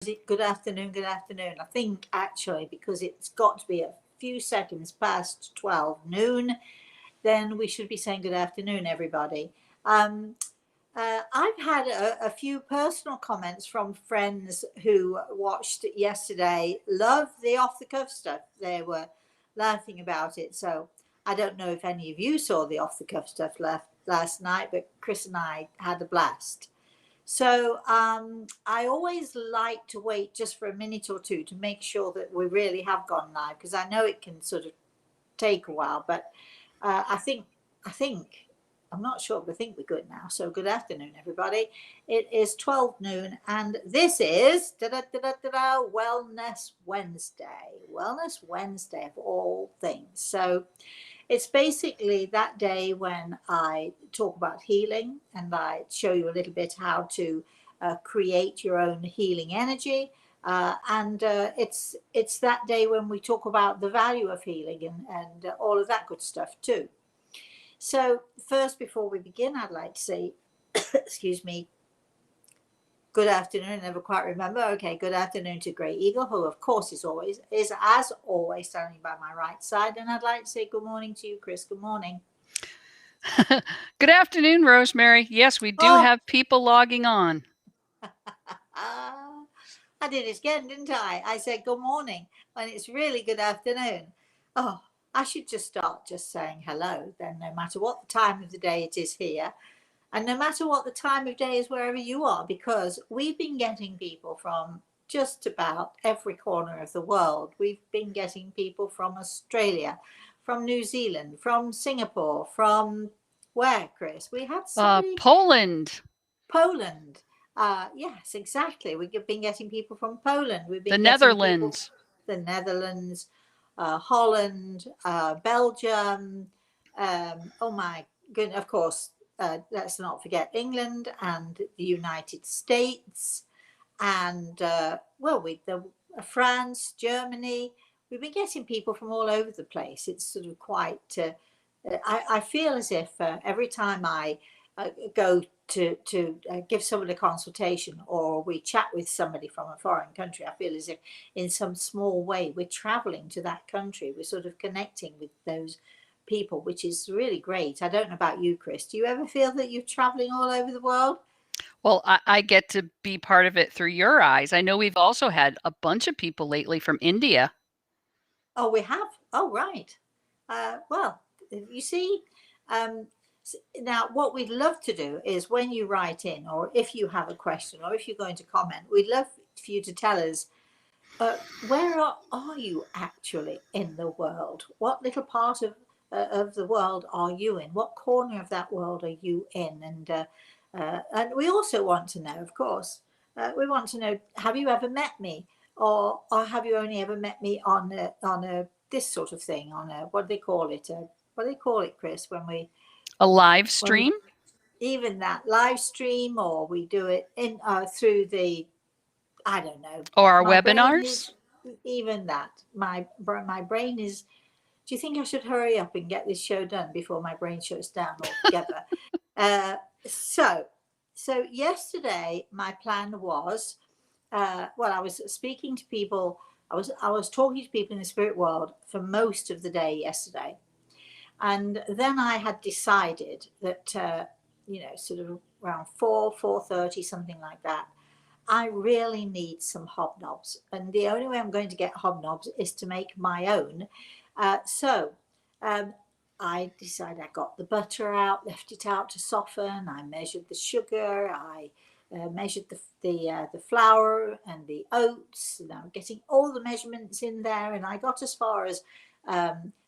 Good afternoon, good afternoon. I think actually because it's got to be a few seconds past 12 noon, then we should be saying good afternoon, everybody. Um, I've had a few personal comments from friends who watched it yesterday. Love the off the cuff stuff. They were laughing about it. So I don't know if any of you saw the off the cuff stuff last night, but Chris and I had a blast. So I always like to wait just for a minute or two to make sure that we really have gone live, because I know it can sort of take a while. But I think I'm not sure, but I think we're good now. So good afternoon, everybody. It is 12 noon, and this is Wellness Wednesday. Wellness Wednesday of all things. So it's basically that day when I talk about healing and I show you a little bit how to create your own healing energy. And it's that day when we talk about the value of healing and all of that good stuff too. So first, before we begin, I'd like to say, excuse me, good afternoon. I never quite remember. Okay, good afternoon to Grey Eagle, who of course is as always standing by my right side. And I'd like to say good morning to you, Chris. Good morning. Good afternoon, Rosemary. Yes, we do Oh, have people logging on. I did it again, didn't I? I said good morning when it's really good afternoon. Oh, I should just start just saying hello then, no matter what the time of the day it is here. And no matter what the time of day is wherever you are, because we've been getting people from just about every corner of the world. We've been getting people from Australia, from New Zealand, from Singapore, from where, Chris? We had somebody, Poland, Poland. Yes, exactly. We've been getting people from Poland. We've the been getting people Netherlands. from the Netherlands, Holland, Belgium. Oh my goodness, of course, let's not forget England and the United States and, France, Germany. We've been getting people from all over the place. It's sort of quite, I feel as if every time I go to give someone a consultation or we chat with somebody from a foreign country, I feel as if in some small way we're traveling to that country. We're sort of connecting with those people, which is really great. I don't know about you, Chris. Do you ever feel that you're traveling all over the world? Well, I get to be part of it through your eyes. I know we've also had a bunch of people lately from India. Oh, we have. Oh, right. Well, you see, um, now what we'd love to do is when you write in, or if you have a question, or if you're going to comment, we'd love for you to tell us where are you actually in the world? What little part of the world are you in? What corner of that world are you in? And we also want to know, of course, we want to know: have you ever met me, or have you only ever met me on a this sort of thing, on a what do they call it? What do they call it, Chris? A live When we stream even that live stream, or we do it in through the I don't know. or our My brain is webinars. even that. My brain is. Do you think I should hurry up and get this show done before my brain shuts down altogether? uh, so, so yesterday my plan was. I was speaking to people. I was talking to people in the spirit world for most of the day yesterday, and then I had decided that sort of around 4:30, something like that. I really need some hobnobs, and the only way I'm going to get hobnobs is to make my own. So um, I decided I got the butter out, left it out to soften. I measured the sugar. I measured the flour and the oats. And I'm getting all the measurements in there, and I got as far as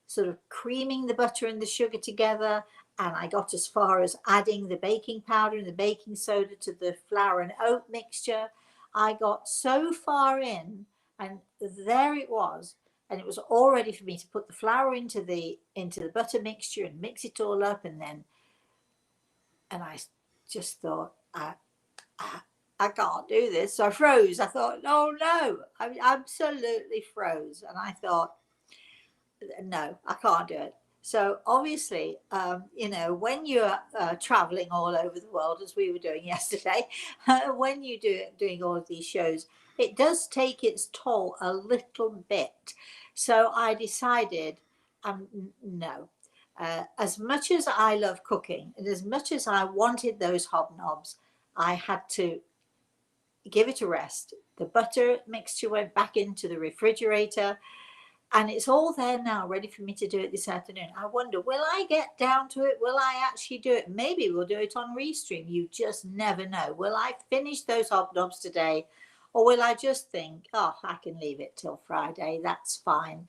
sort of creaming the butter and the sugar together, and I got as far as adding the baking powder and the baking soda to the flour and oat mixture. I got so far in, and there it was, and it was all ready for me to put the flour into the butter mixture and mix it all up, and I just thought I can't do this. So I froze. I thought, no, I absolutely froze, and I thought, no, I can't do it. So obviously, when you're traveling all over the world, as we were doing yesterday, when you doing all of these shows, it does take its toll a little bit. So I decided, no. As much as I love cooking and as much as I wanted those hobnobs, I had to give it a rest. The butter mixture went back into the refrigerator and it's all there now, ready for me to do it this afternoon. I wonder, will I get down to it? Will I actually do it? Maybe we'll do it on Restream. You just never know. Will I finish those hobnobs today? Or will I just think, oh, I can leave it till Friday. That's fine.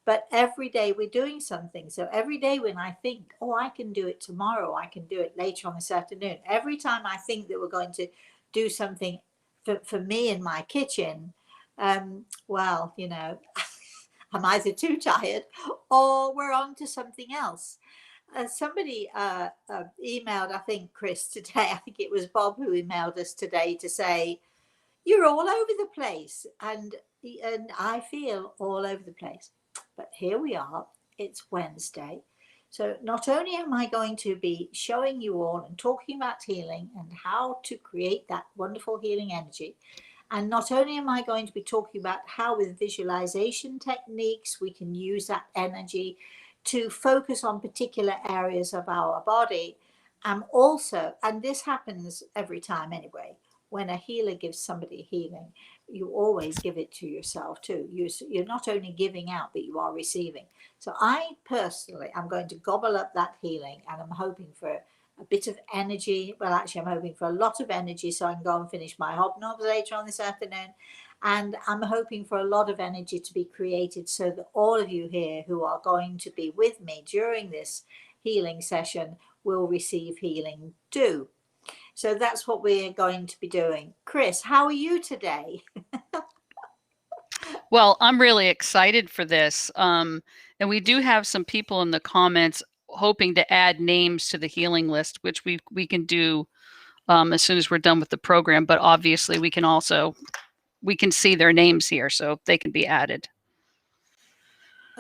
But every day we're doing something. So every day when I think, oh, I can do it tomorrow, I can do it later on this afternoon. Every time I think that we're going to do something for me in my kitchen, well, you know, I'm either too tired or we're on to something else. Somebody emailed, I think, Chris today. I think it was Bob who emailed us today to say, you're all over the place. And I feel all over the place. But here we are. It's Wednesday. So not only am I going to be showing you all and talking about healing and how to create that wonderful healing energy, and not only am I going to be talking about how with visualization techniques we can use that energy to focus on particular areas of our body, I'm also, and this happens every time anyway, when a healer gives somebody healing, you always give it to yourself too. You're not only giving out, but you are receiving. So I personally am going to gobble up that healing, and I'm hoping for a bit of energy. Well, actually, I'm hoping for a lot of energy so I can go and finish my hobnobs later on this afternoon. And I'm hoping for a lot of energy to be created so that all of you here who are going to be with me during this healing session will receive healing too. So that's what we're going to be doing. Chris, how are you today? Well, I'm really excited for this. And we do have some people in the comments hoping to add names to the healing list, which we can do as soon as we're done with the program. But obviously, we can see their names here, so they can be added.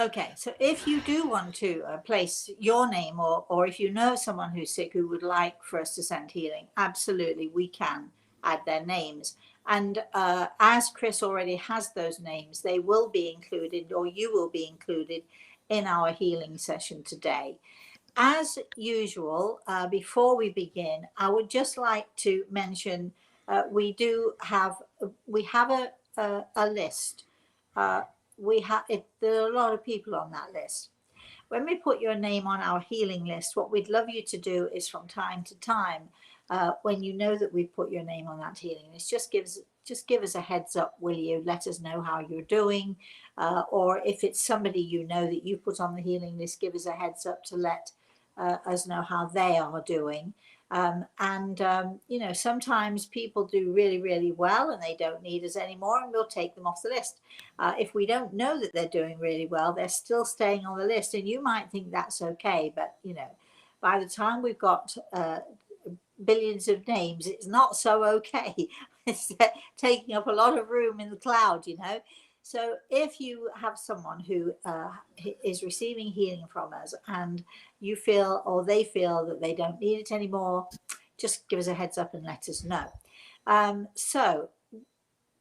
Okay, so if you do want to place your name, or if you know someone who's sick who would like for us to send healing, absolutely we can add their names. And as Chris already has those names, they will be included, or you will be included in our healing session today. As usual, before we begin, I would just like to mention we have a list. There are a lot of people on that list. When we put your name on our healing list, what we'd love you to do is from time to time, when you know that we've put your name on that healing list, just give us a heads up, will you? Let us know how you're doing. Or if it's somebody you know that you put on the healing list, give us a heads up to let us know how they are doing. You know, sometimes people do really, really well and they don't need us anymore, and we'll take them off the list. If we don't know that they're doing really well, they're still staying on the list, and you might think that's okay, but you know, by the time we've got billions of names, it's not so okay. It's taking up a lot of room in the cloud, you know. So if you have someone who is receiving healing from us and you feel, or they feel that they don't need it anymore, just give us a heads up and let us know. So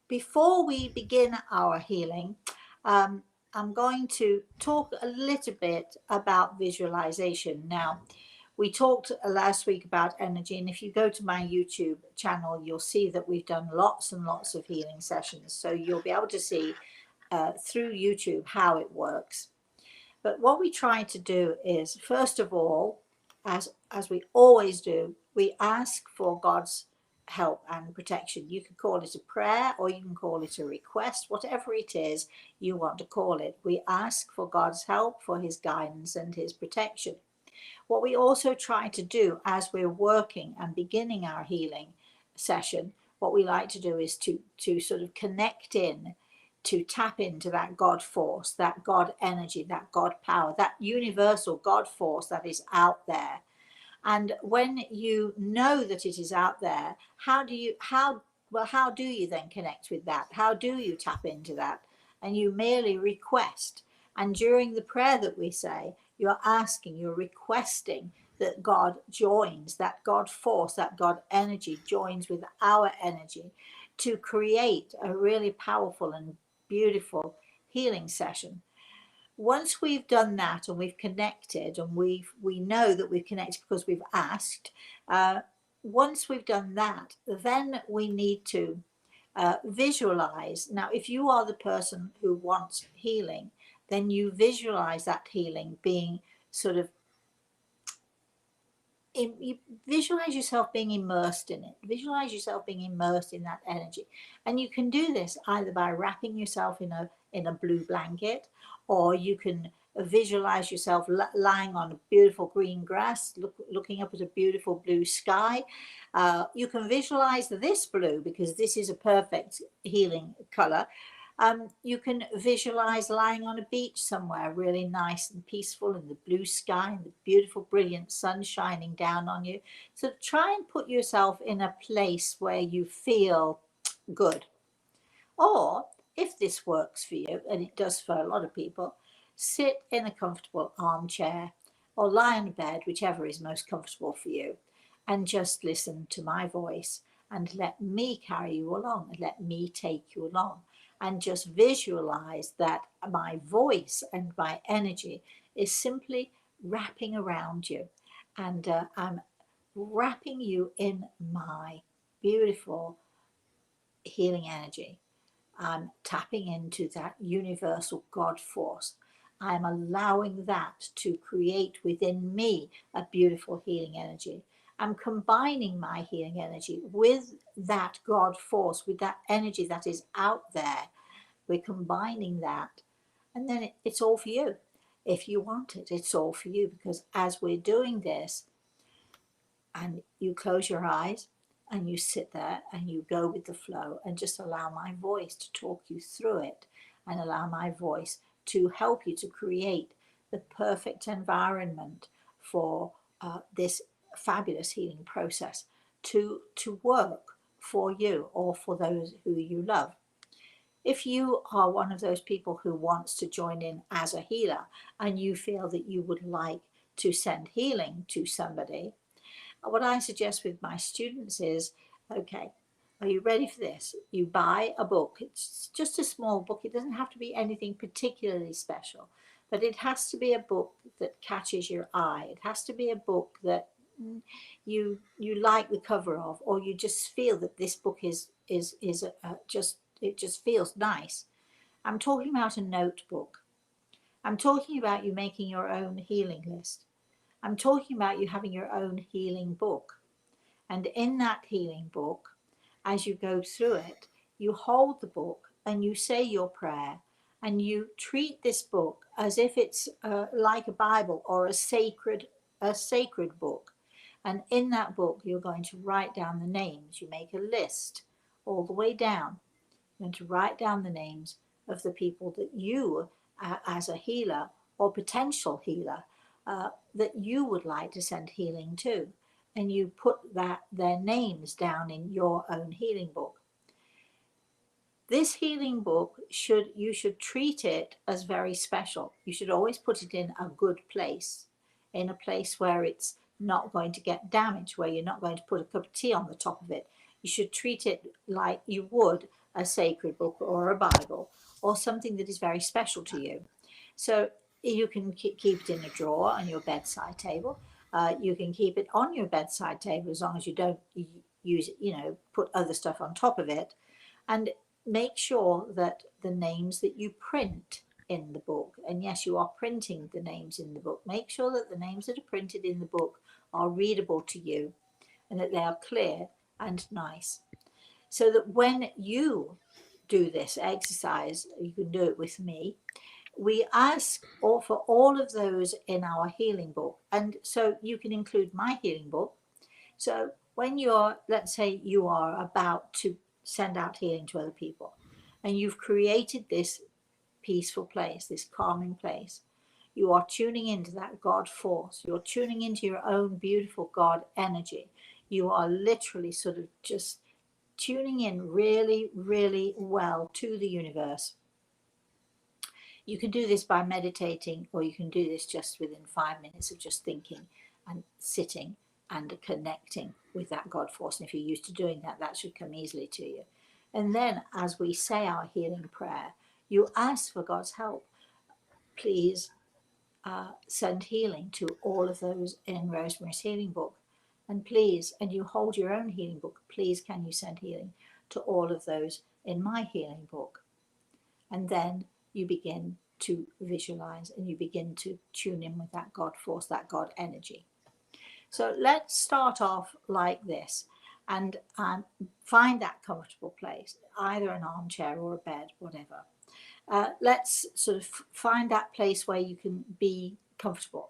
before we begin our healing, I'm going to talk a little bit about visualization. Now, we talked last week about energy, and if you go to my YouTube channel, you'll see that we've done lots and lots of healing sessions. So you'll be able to see through YouTube how it works. But what we try to do is, first of all, as we always do, we ask for God's help and protection. You can call it a prayer or you can call it a request, whatever it is you want to call it. We ask for God's help, for his guidance and his protection. What we also try to do as we're working and beginning our healing session, what we like to do is to sort of connect in, to tap into that God force, that God energy, that God power, that universal God force that is out there. And when you know that it is out there, how do you then connect with that? How do you tap into that? And you merely request. And during the prayer that we say, you're asking, you're requesting that God joins, that God force, that God energy joins with our energy. to create a really powerful and beautiful healing session. Once we've done that and we've connected, and we know that we've connected because we've asked, once we've done that, then we need to visualize. Now, if you are the person who wants healing, then you visualize that healing being sort of, you visualize yourself being immersed in it. Visualize yourself being immersed in that energy. And you can do this either by wrapping yourself in a blue blanket, or you can visualize yourself lying on a beautiful green grass, looking up at a beautiful blue sky. You can visualize this blue, because this is a perfect healing color. You can visualize lying on a beach somewhere really nice and peaceful, in the blue sky and the beautiful brilliant sun shining down on you. So try and put yourself in a place where you feel good. Or if this works for you, and it does for a lot of people, sit in a comfortable armchair or lie on a bed, whichever is most comfortable for you, and just listen to my voice and let me carry you along, and let me take you along. And just visualize that my voice and my energy is simply wrapping around you. And I'm wrapping you in my beautiful healing energy. I'm tapping into that universal God force. I'm allowing that to create within me a beautiful healing energy. I'm combining my healing energy with that God force, with that energy that is out there. We're combining that, and then it's all for you. If you want it, it's all for you, because as we're doing this, and you close your eyes and you sit there and you go with the flow and just allow my voice to talk you through it, and allow my voice to help you to create the perfect environment for this fabulous healing process to work for you or for those who you love. If you are one of those people who wants to join in as a healer, and you feel that you would like to send healing to somebody, what I suggest with my students is, okay, are you ready for this? You buy a book. It's just a small book. It doesn't have to be anything particularly special, but it has to be a book that catches your eye. It has to be a book that you like the cover of, or you just feel that this book is just, it just feels nice. I'm talking about a notebook. I'm talking about you making your own healing list. I'm talking about you having your own healing book. And in that healing book, as you go through it, you hold the book and you say your prayer, and you treat this book as if it's like a Bible or a sacred book. And in that book, you're going to write down the names. You make a list all the way down. You're going to write down the names of the people that you, as a healer or potential healer, that you would like to send healing to. And you put their names down in your own healing book. This healing book, you should treat it as very special. You should always put it in a good place, in a place where it's not going to get damaged, where you're not going to put a cup of tea on the top of it. You should treat it like you would a sacred book or a Bible, or something that is very special to you. So you can keep it in a drawer on your bedside table. You can keep it on your bedside table as long as you don't use it, put other stuff on top of it. And make sure that the names that you print in the book, and yes, you are printing the names in the book, make sure that the names that are printed in the book are readable to you, and that they are clear and nice. So that when you do this exercise, you can do it with me, we ask for all of those in our healing book. And so you can include my healing book. So when let's say you are about to send out healing to other people, and you've created this peaceful place, this calming place, you are tuning into that God force. You're tuning into your own beautiful God energy. You are literally sort of just tuning in really, really well to the universe. You can do this by meditating, or you can do this just within 5 minutes of just thinking and sitting and connecting with that God force. And if you're used to doing that, that should come easily to you. And then as we say our healing prayer, you ask for God's help. Please send healing to all of those in Rosemary's healing book. And please, and you hold your own healing book, please can you send healing to all of those in my healing book. And then you begin to visualize and you begin to tune in with that God force, that God energy. So let's start off like this and find that comfortable place, either an armchair or a bed, whatever. Let's sort of find that place where you can be comfortable.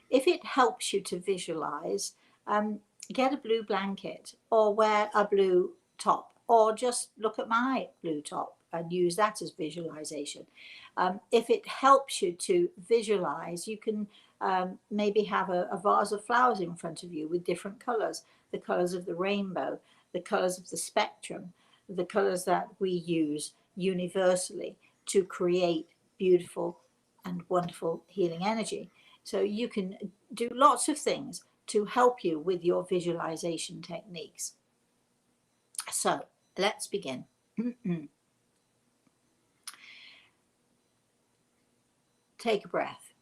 If it helps you to visualize, get a blue blanket or wear a blue top, or just look at my blue top and use that as visualization. If it helps you to visualize, you can maybe have a vase of flowers in front of you with different colors, the colors of the rainbow, the colors of the spectrum, the colors that we use universally to create beautiful and wonderful healing energy. So you can do lots of things to help you with your visualization techniques. So let's begin. Take a breath.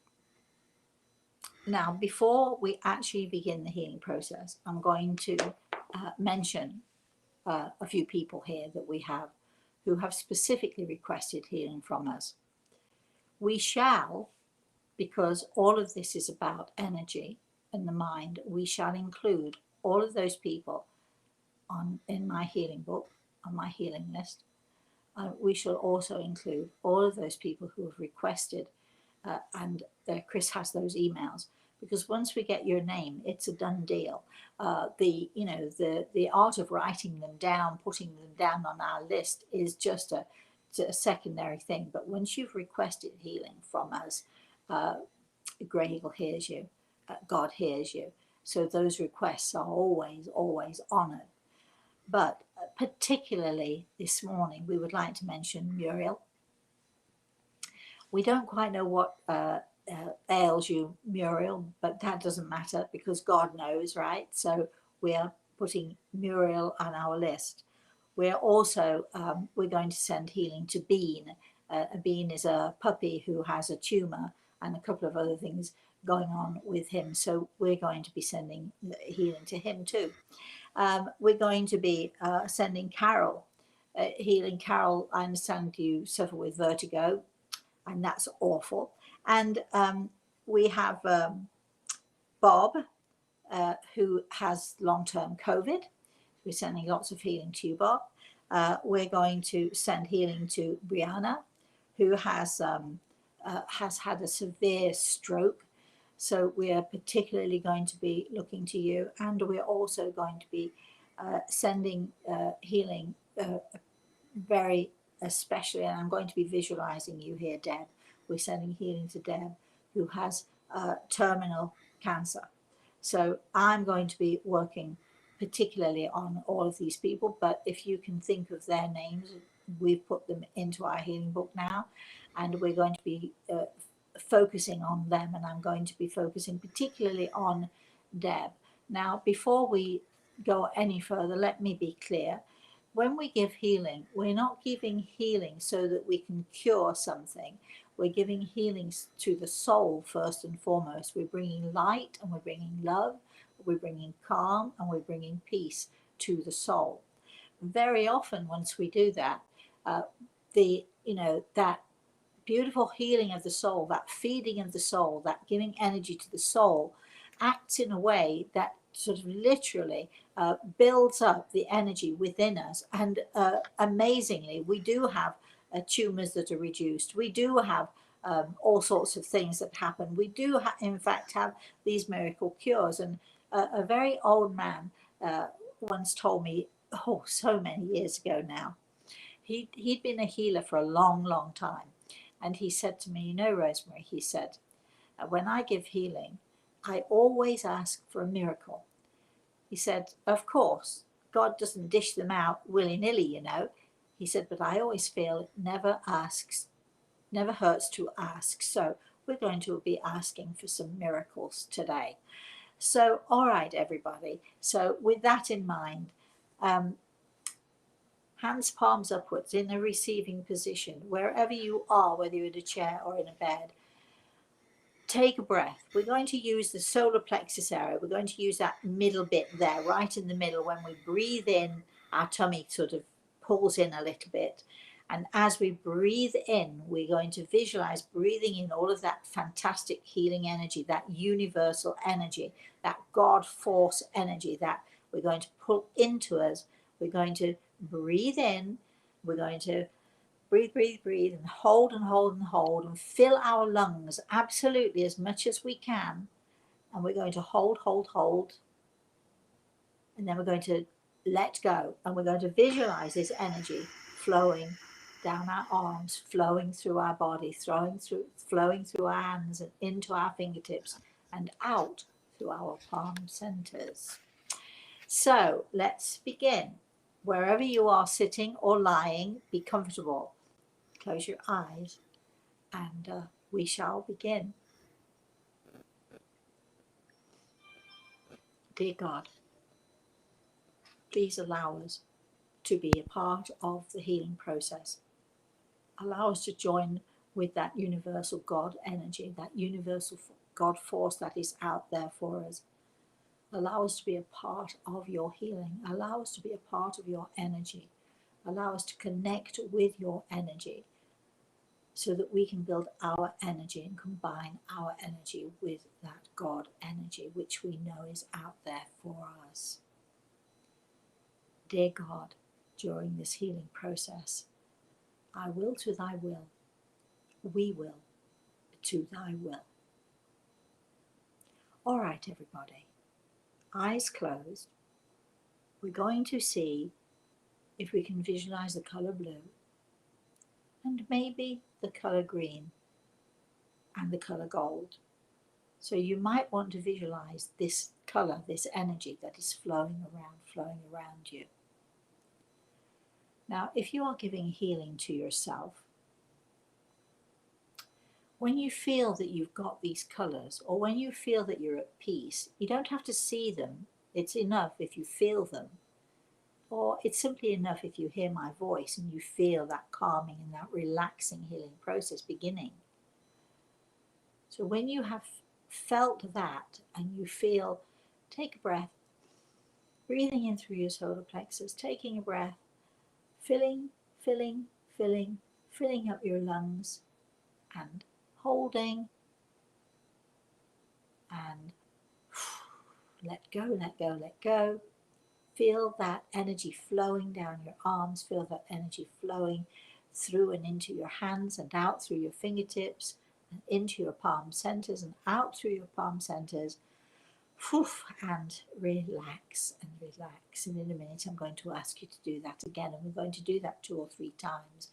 Now, before we actually begin the healing process, I'm going to mention a few people here that we have who have specifically requested healing from us. We shall, because all of this is about energy and the mind, we shall include all of those people in my healing book, on my healing list. We shall also include all of those people who have requested, and Chris has those emails, because once we get your name, it's a done deal. The art of writing them down, putting them down on our list is just a secondary thing. But once you've requested healing from us, Grey Eagle hears you, God hears you. So those requests are always, always honored. But particularly this morning, we would like to mention Muriel. We don't quite know what ails you, Muriel, but that doesn't matter because God knows, right? So we are putting Muriel on our list. We're also, we're going to send healing to Bean. Bean is a puppy who has a tumor and a couple of other things going on with him. So we're going to be sending healing to him too. We're going to be sending Carol healing. Carol, I understand you suffer with vertigo, and that's awful. And we have Bob, who has long-term COVID. We're sending lots of healing to you, Bob. We're going to send healing to Brianna, who has had a severe stroke. So we are particularly going to be looking to you, and we're also going to be sending healing very especially, and I'm going to be visualizing you here, Deb. We're sending healing to Deb, who has terminal cancer. So I'm going to be working particularly on all of these people, but if you can think of their names, we've put them into our healing book now, and we're going to be focusing on them, and I'm going to be focusing particularly on Deb. Now, before we go any further, let me be clear. When we give healing, we're not giving healing so that we can cure something. We're giving healings to the soul first and foremost. We're bringing light and we're bringing love, we're bringing calm and we're bringing peace to the soul. Very often, once we do that, that beautiful healing of the soul, that feeding of the soul, that giving energy to the soul, acts in a way that sort of literally builds up the energy within us. And amazingly, we do have tumors that are reduced. We do have all sorts of things that happen. We do, in fact, have these miracle cures. And a very old man once told me, oh, so many years ago now, he'd been a healer for a long, long time. And he said to me, you know, Rosemary, he said, when I give healing, I always ask for a miracle. He said, of course, God doesn't dish them out willy-nilly, you know. He said, but I always feel it never hurts to ask. So we're going to be asking for some miracles today. So, all right, everybody. So with that in mind, Hands palms upwards in a receiving position, wherever you are, whether you're in a chair or in a bed. Take a breath. We're going to use the solar plexus area. We're going to use that middle bit there, right in the middle. When we breathe in, our tummy sort of pulls in a little bit. And as we breathe in, we're going to visualize breathing in all of that fantastic healing energy, that universal energy, that God force energy that we're going to pull into us. We're going to breathe in. We're going to breathe, breathe, breathe, and hold and hold and hold, and fill our lungs absolutely as much as we can. And we're going to hold, hold, hold. And then we're going to let go. And we're going to visualize this energy flowing down our arms, flowing through our body, flowing through our hands and into our fingertips and out through our palm centers. So let's begin. Wherever you are sitting or lying, be comfortable. Close your eyes and we shall begin. Dear God, please allow us to be a part of the healing process. Allow us to join with that universal God energy, that universal God force that is out there for us. Allow us to be a part of your healing. Allow us to be a part of your energy. Allow us to connect with your energy so that we can build our energy and combine our energy with that God energy, which we know is out there for us. Dear God, during this healing process, I will to thy will, we will to thy will. All right, everybody, eyes closed. We're going to see if we can visualize the color blue and maybe the color green and the color gold. So you might want to visualize this color, this energy that is flowing around you. Now, if you are giving healing to yourself, when you feel that you've got these colors, or when you feel that you're at peace, you don't have to see them. It's enough if you feel them. Or it's simply enough if you hear my voice and you feel that calming and that relaxing healing process beginning. So when you have felt that and you feel, take a breath, breathing in through your solar plexus, taking a breath, filling up your lungs and holding and let go, let go, let go. Feel that energy flowing down your arms. Feel that energy flowing through and into your hands and out through your fingertips and into your palm centers and out through your palm centers. And relax and relax. And in a minute, I'm going to ask you to do that again. And we're going to do that 2 or 3 times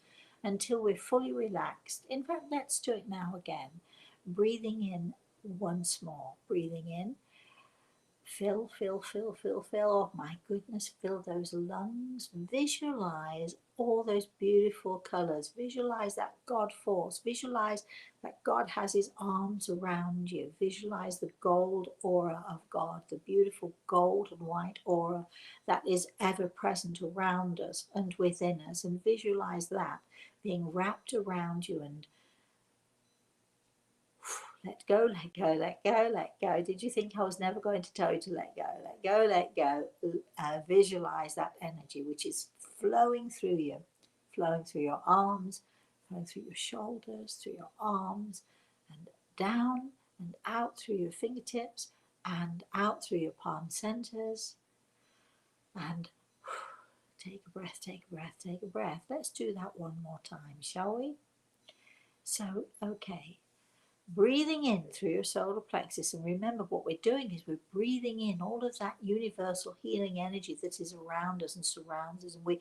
until we're fully relaxed. In fact, let's do it now again. Breathing in once more. Breathing in. Fill. Oh my goodness, fill those lungs. Visualize all those beautiful colors. Visualize that God force. Visualize that God has his arms around you. Visualize the gold aura of God, the beautiful gold and white aura that is ever present around us and within us. And visualize that being wrapped around you and let go, let go, let go, let go. Did you think I was never going to tell you to let go? Let go, let go. Visualize that energy which is flowing through you, flowing through your arms, flowing through your shoulders, through your arms, and down and out through your fingertips and out through your palm centers. And take a breath, take a breath, take a breath. Let's do that one more time, shall we? So, okay. Breathing in through your solar plexus, and remember what we're doing is we're breathing in all of that universal healing energy that is around us and surrounds us, and we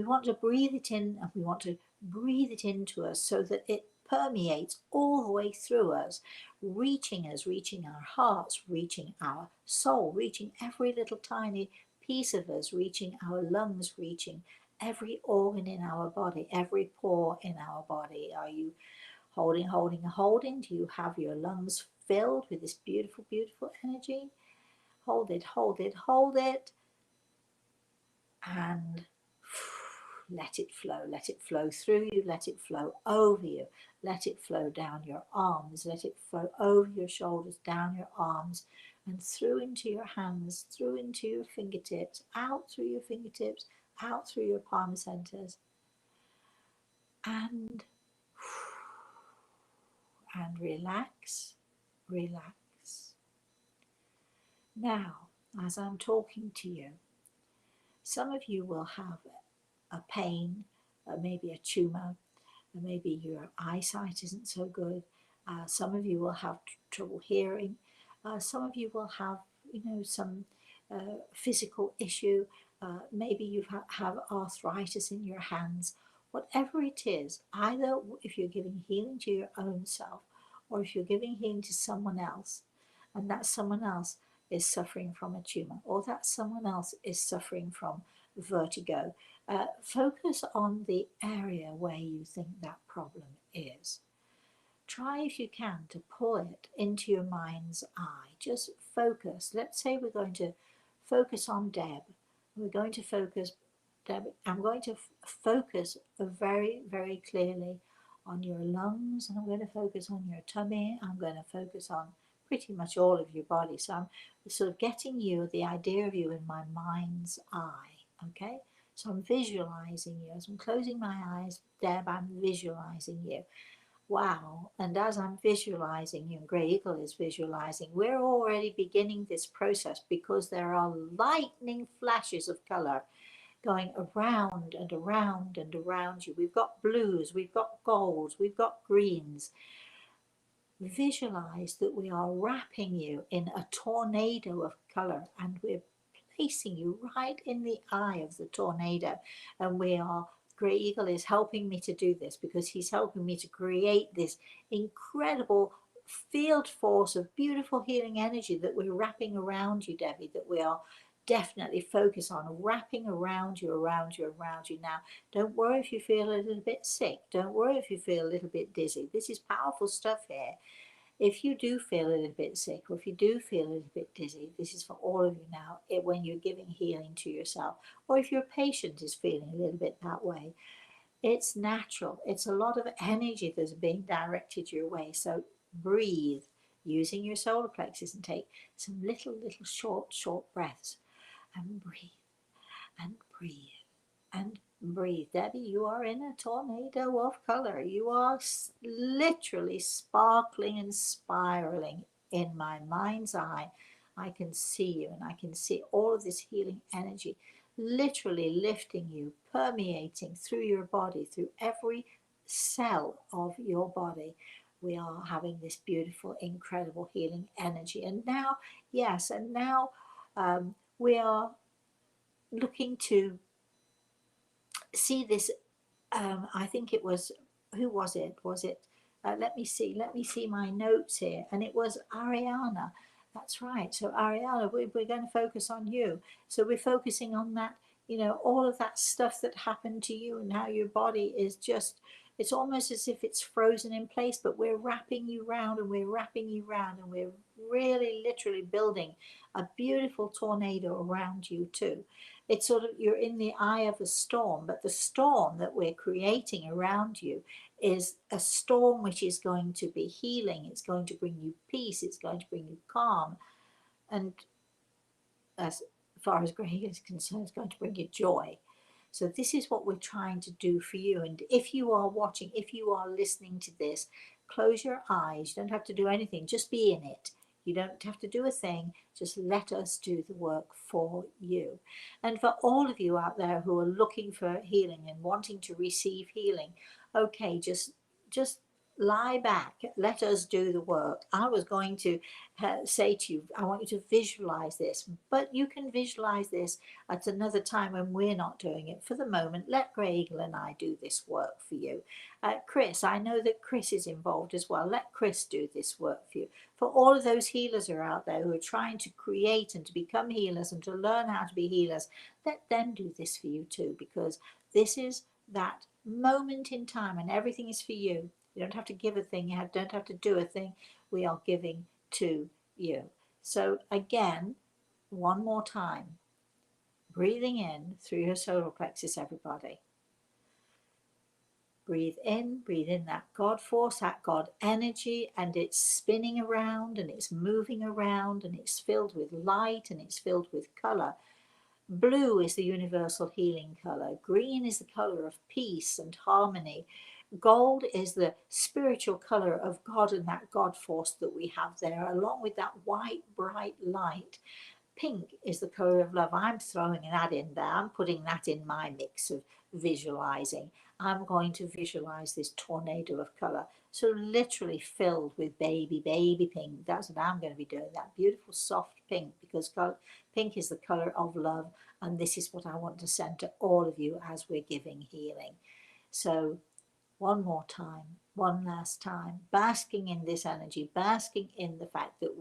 want to breathe it in and we want to breathe it into us so that it permeates all the way through us, reaching our hearts, reaching our soul, reaching every little tiny piece of us, reaching our lungs, reaching every organ in our body, every pore in our body. Are you holding? Do you have your lungs filled with this beautiful, beautiful energy? Hold it. And Let it flow. Let it flow through you. Let it flow over you. Let it flow down your arms. Let it flow over your shoulders, down your arms, and through into your hands, through into your fingertips, out through your fingertips, out through your palm centers. And relax, relax. Now, as I'm talking to you, some of you will have a pain, maybe a tumor, maybe your eyesight isn't so good. Some of you will have trouble hearing. Some of you will have, some physical issue. Maybe you have arthritis in your hands. Whatever it is, either if you're giving healing to your own self or if you're giving healing to someone else, and that someone else is suffering from a tumor, or that someone else is suffering from vertigo, focus on the area where you think that problem is. Try, if you can, to pull it into your mind's eye. Just focus. Let's say we're going to focus on Deb. We're going to focus, Deb, I'm going to focus very, very clearly on your lungs, and I'm going to focus on your tummy. I'm going to focus on pretty much all of your body. So I'm sort of getting you, the idea of you in my mind's eye, okay? So I'm visualizing you. As I'm closing my eyes, Deb, I'm visualizing you. Wow. And as I'm visualizing you, and Grey Eagle is visualizing, we're already beginning this process because there are lightning flashes of color going around and around and around you. We've got blues, we've got golds, we've got greens. Visualize that we are wrapping you in a tornado of color, and we're placing you right in the eye of the tornado. And Grey Eagle is helping me to do this because he's helping me to create this incredible field force of beautiful healing energy that we're wrapping around you, Debbie, that we are definitely focus on wrapping around you, around you, around you. Now, don't worry if you feel a little bit sick. Don't worry if you feel a little bit dizzy. This is powerful stuff here. If you do feel a little bit sick, or if you do feel a little bit dizzy, this is for all of you now, when you're giving healing to yourself, or if your patient is feeling a little bit that way. It's natural. It's a lot of energy that's being directed your way. So breathe using your solar plexus and take some little short breaths, and breathe and breathe and breathe. Debbie, you are in a tornado of color. You are literally sparkling and spiraling in my mind's eye. I can see you, and I can see all of this healing energy literally lifting you, permeating through your body, through every cell of your body. We are having this beautiful, incredible healing energy. And now, yes, and now we are looking to see this. I think it was, who was it? Was it? Let me see. Let me see my notes here. And it was Ariana. That's right. So Ariana, we're going to focus on you. So we're focusing on that. All of that stuff that happened to you and how your body is just. It's almost as if it's frozen in place, but we're wrapping you round and we're wrapping you round, and we're really literally building a beautiful tornado around you too. It's sort of, you're in the eye of a storm, but the storm that we're creating around you is a storm which is going to be healing. It's going to bring you peace. It's going to bring you calm. And as far as Greg is concerned, it's going to bring you joy. So this is what we're trying to do for you. And if you are watching, if you are listening to this, close your eyes. You don't have to do anything. Just be in it. You don't have to do a thing. Just let us do the work for you. And for all of you out there who are looking for healing and wanting to receive healing, okay, just lie back. Let us do the work. I was going to say to you, I want you to visualize this, but you can visualize this at another time when we're not doing it. For the moment, let Grey Eagle and I do this work for you. Chris, I know that Chris is involved as well. Let Chris do this work for you. For all of those healers who are out there who are trying to create and to become healers and to learn how to be healers, let them do this for you too, because this is that moment in time and everything is for you. You don't have to give a thing. You don't have to do a thing. We are giving to you. So again, one more time, breathing in through your solar plexus, everybody. Breathe in that God force, that God energy, and it's spinning around and it's moving around and it's filled with light and it's filled with color. Blue is the universal healing color. Green is the color of peace and harmony. Gold is the spiritual color of God and that God force that we have there, along with that white, bright light. Pink is the color of love. I'm throwing that in there. I'm putting that in my mix of visualizing. I'm going to visualize this tornado of color. So literally filled with baby pink. That's what I'm going to be doing. That beautiful soft pink, because pink is the color of love. And this is what I want to send to all of you as we're giving healing. So one more time, one last time, basking in this energy, basking in the fact that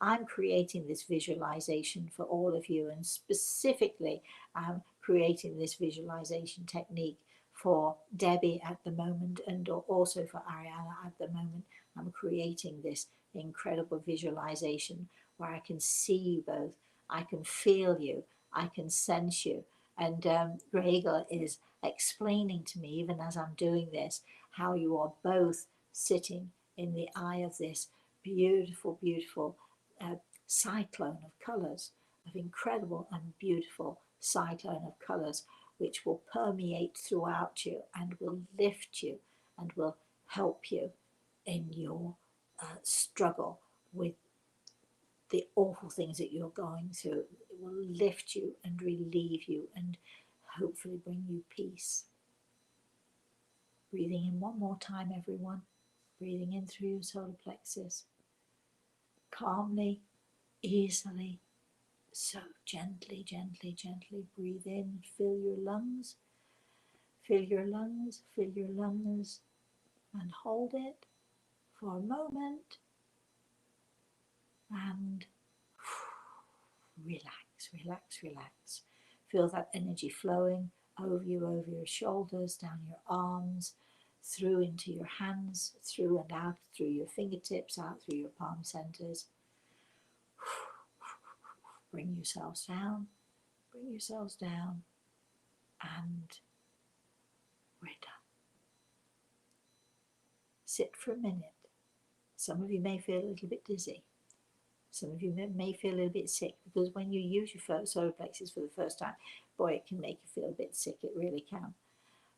I'm creating this visualization for all of you, and specifically I'm creating this visualization technique for Debbie at the moment, and also for Ariana at the moment. I'm creating this incredible visualization where I can see you both, I can feel you, I can sense you. And Gregor is explaining to me, even as I'm doing this, how you are both sitting in the eye of this beautiful, beautiful cyclone of colours, of incredible and beautiful cyclone of colours, which will permeate throughout you and will lift you and will help you in your struggle with the awful things that you're going through. It will lift you and relieve you and hopefully bring you peace. Breathing in one more time, everyone. Breathing in through your solar plexus. Calmly, easily, so gently, gently, gently breathe in. Fill your lungs. Fill your lungs, fill your lungs, and hold it for a moment. And relax, relax, relax. Feel that energy flowing over you, over your shoulders, down your arms, through into your hands, through and out through your fingertips, out through your palm centers. Bring yourselves down, and we're done. Sit for a minute. Some of you may feel a little bit dizzy. Some of you may feel a little bit sick, because when you use your solar plexus for the first time, boy, it can make you feel a bit sick. It really can.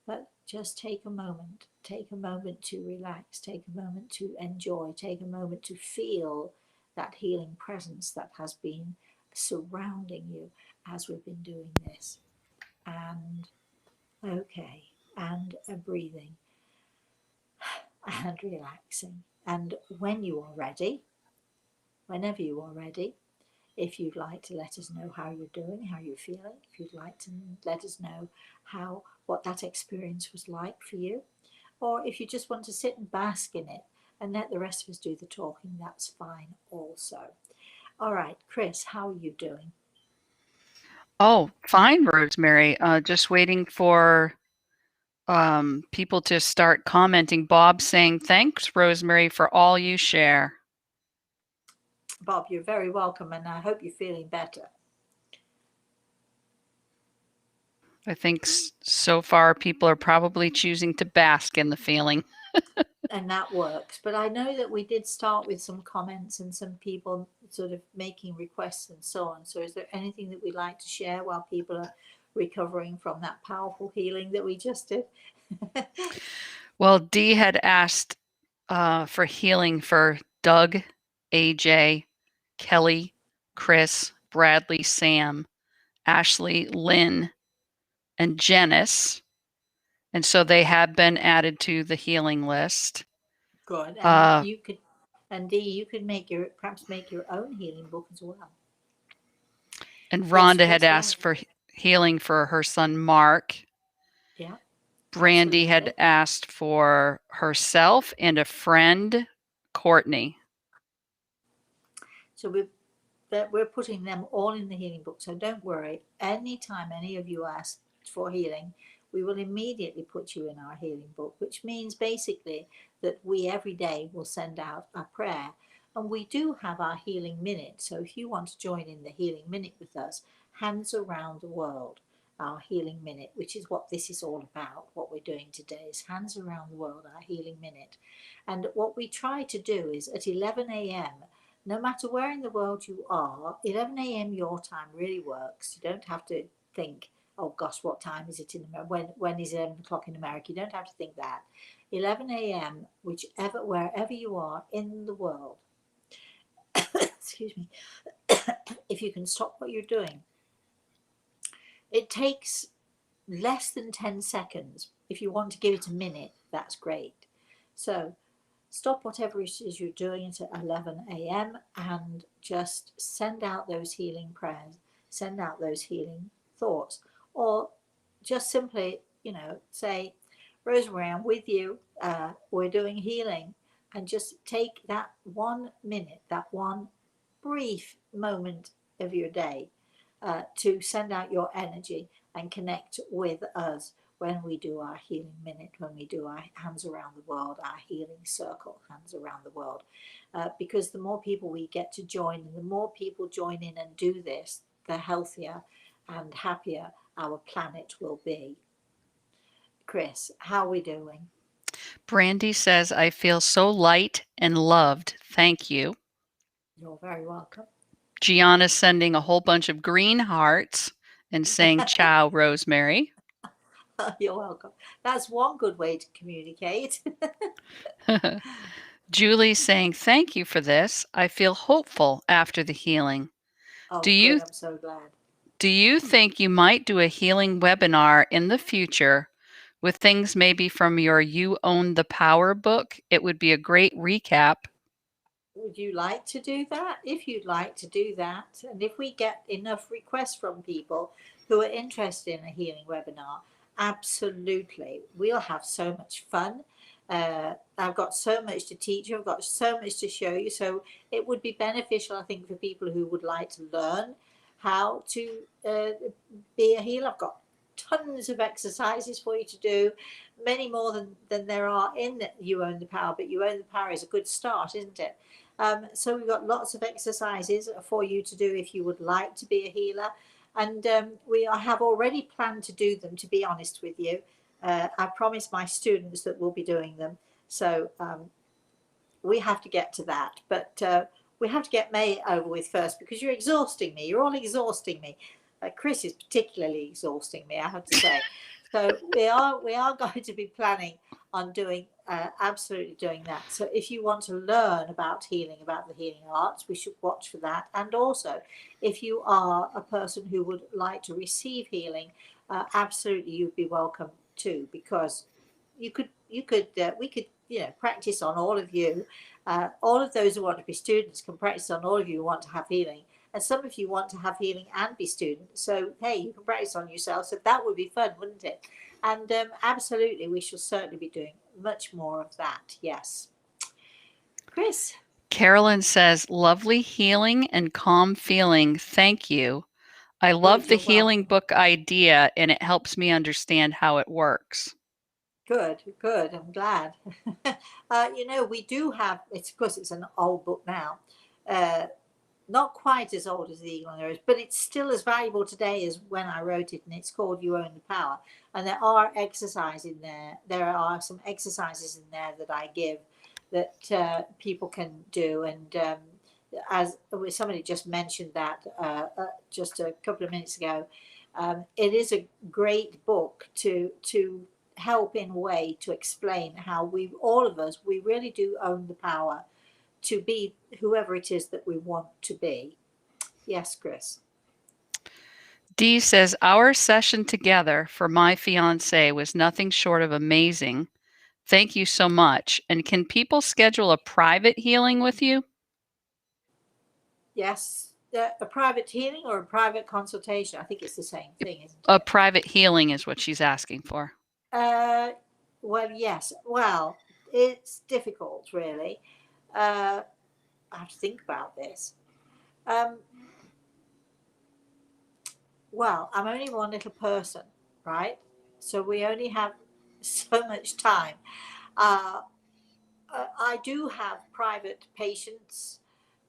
But just take a moment to relax, take a moment to enjoy, take a moment to feel that healing presence that has been surrounding you as we've been doing this. And okay, and breathing and relaxing. And when you are ready, whenever you are ready, if you'd like to let us know how you're doing, how you're feeling, if you'd like to let us know what that experience was like for you, or if you just want to sit and bask in it and let the rest of us do the talking, that's fine also. All right, Chris, how are you doing? Oh, fine, Rosemary. Just waiting for people to start commenting. Bob saying, thanks, Rosemary, for all you share. Bob, you're very welcome, and I hope you're feeling better. I think so far people are probably choosing to bask in the feeling. And that works. But I know that we did start with some comments and some people sort of making requests and so on. So is there anything that we'd like to share while people are recovering from that powerful healing that we just did? Well, Dee had asked for healing for Doug, AJ, Kelly, Chris, Bradley, Sam, Ashley, Lynn, and Janice. And so they have been added to the healing list. Good. And you could, and Dee, you could perhaps make your own healing book as well. And Rhonda Yes, had asked for healing for her son, Mark. Yeah. Brandy had asked for herself and a friend, Courtney. So we're putting them all in the healing book. So don't worry. Anytime any of you ask for healing, we will immediately put you in our healing book, which means basically that we every day will send out a prayer. And we do have our healing minute. So if you want to join in the healing minute with us, hands around the world. our healing minute, which is what this is all about. What we're doing today is Hands Around the World, our healing minute. And what we try to do is at 11 a.m., no matter where in the world you are, 11 a.m. your time really works. You don't have to think, oh gosh, what time is it in America? When is 11 o'clock in America? You don't have to think that. 11 a.m., wherever you are in the world, excuse me, if you can stop what you're doing, it takes less than 10 seconds. If you want to give it a minute, that's great. So stop whatever it is you're doing at 11 a.m. and just send out those healing prayers, send out those healing thoughts, or just simply, say, Rosemary, I'm with you. We're doing healing. And just take that 1 minute, that one brief moment of your day to send out your energy and connect with us when we do our healing minute, when we do our Hands Around the World, our healing circle, Hands Around the World. Because the more people we get to join, and the more people join in and do this, the healthier and happier our planet will be. Chris, how are we doing? Brandy says, I feel so light and loved. Thank you. You're very welcome. Gianna's sending a whole bunch of green hearts and saying, ciao, Rosemary. You're welcome. That's one good way to communicate. Julie's saying, thank you for this. I feel hopeful after the healing. Do Oh, good. you I'm so glad. do you think you might do a healing webinar in the future with things maybe from your You Own the Power book? It would be a great recap. Would you like to do that? If you'd like to do that, and if we get enough requests from people who are interested in a healing webinar, absolutely. We'll have so much fun. I've got so much to teach you. I've got so much to show you. So it would be beneficial, I think, for people who would like to learn how to be a healer. I've got tons of exercises for you to do, many more than there are in You Own the Power, but You Own the Power is a good start, isn't it? So we've got lots of exercises for you to do if you would like to be a healer. And have already planned to do them, to be honest with you. I promised my students that we'll be doing them. So we have to get to that. But we have to get May over with first, because you're exhausting me. You're all exhausting me. Chris is particularly exhausting me, I have to say. So we are going to be planning on doing absolutely doing that. So if you want to learn about healing, about the healing arts, we should watch for that. And also, if you are a person who would like to receive healing, absolutely you'd be welcome too, because we could practice on all of you. All of those who want to be students can practice on all of you who want to have healing. And some of you want to have healing and be students. So, hey, you can practice on yourself. So that would be fun, wouldn't it? And absolutely, we shall certainly be doing much more of that. Yes. Chris? Carolyn says, lovely healing and calm feeling. Thank you. I love Good, the you're healing welcome. book idea, and it helps me understand how it works. Good, good. I'm glad. We do have, it's of course it's an old book now, not quite as old as the Eagle and the Rose, but it's still as valuable today as when I wrote it, and it's called You Own the Power. And there are exercises in there. There are some exercises in there that I give that people can do. And as somebody just mentioned that just a couple of minutes ago, it is a great book to help in a way to explain how all of us, we really do own the power to be whoever it is that we want to be. Yes, Chris. Dee says, our session together for my fiance was nothing short of amazing. Thank you so much. And can people schedule a private healing with you? Yes. A private healing or a private consultation? I think it's the same thing, isn't A it? private healing is what she's asking for. Uh, well, yes. Well, it's difficult, really. I have to think about this. Um, well, I'm only one little person, right? So we only have so much time. Uh, I do have private patients.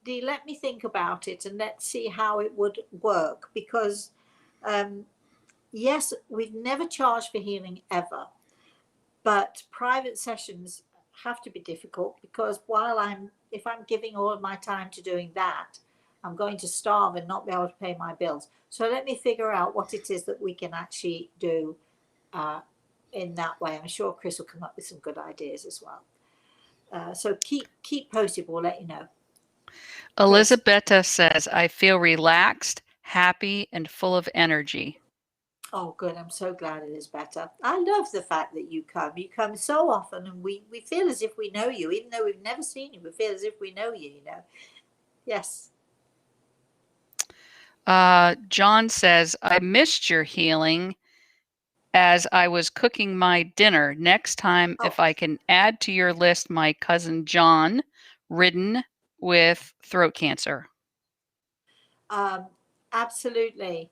Dee, let me think about it and let's see how it would work, because um, yes, we've never charged for healing ever, but private sessions have to be difficult because if I'm giving all of my time to doing that, I'm going to starve and not be able to pay my bills. So let me figure out what it is that we can actually do in that way. I'm sure Chris will come up with some good ideas as well. So keep posted. We'll let you know. Chris. Elizabetta says, I feel relaxed, happy, and full of energy. Oh, good. I'm so glad it is better. I love the fact that you come. You come so often, and we feel as if we know you, even though we've never seen you. We feel as if we know you, you know. Yes. John says, I missed your healing as I was cooking my dinner. Next time, Oh, if I can add to your list my cousin John, ridden with throat cancer. absolutely.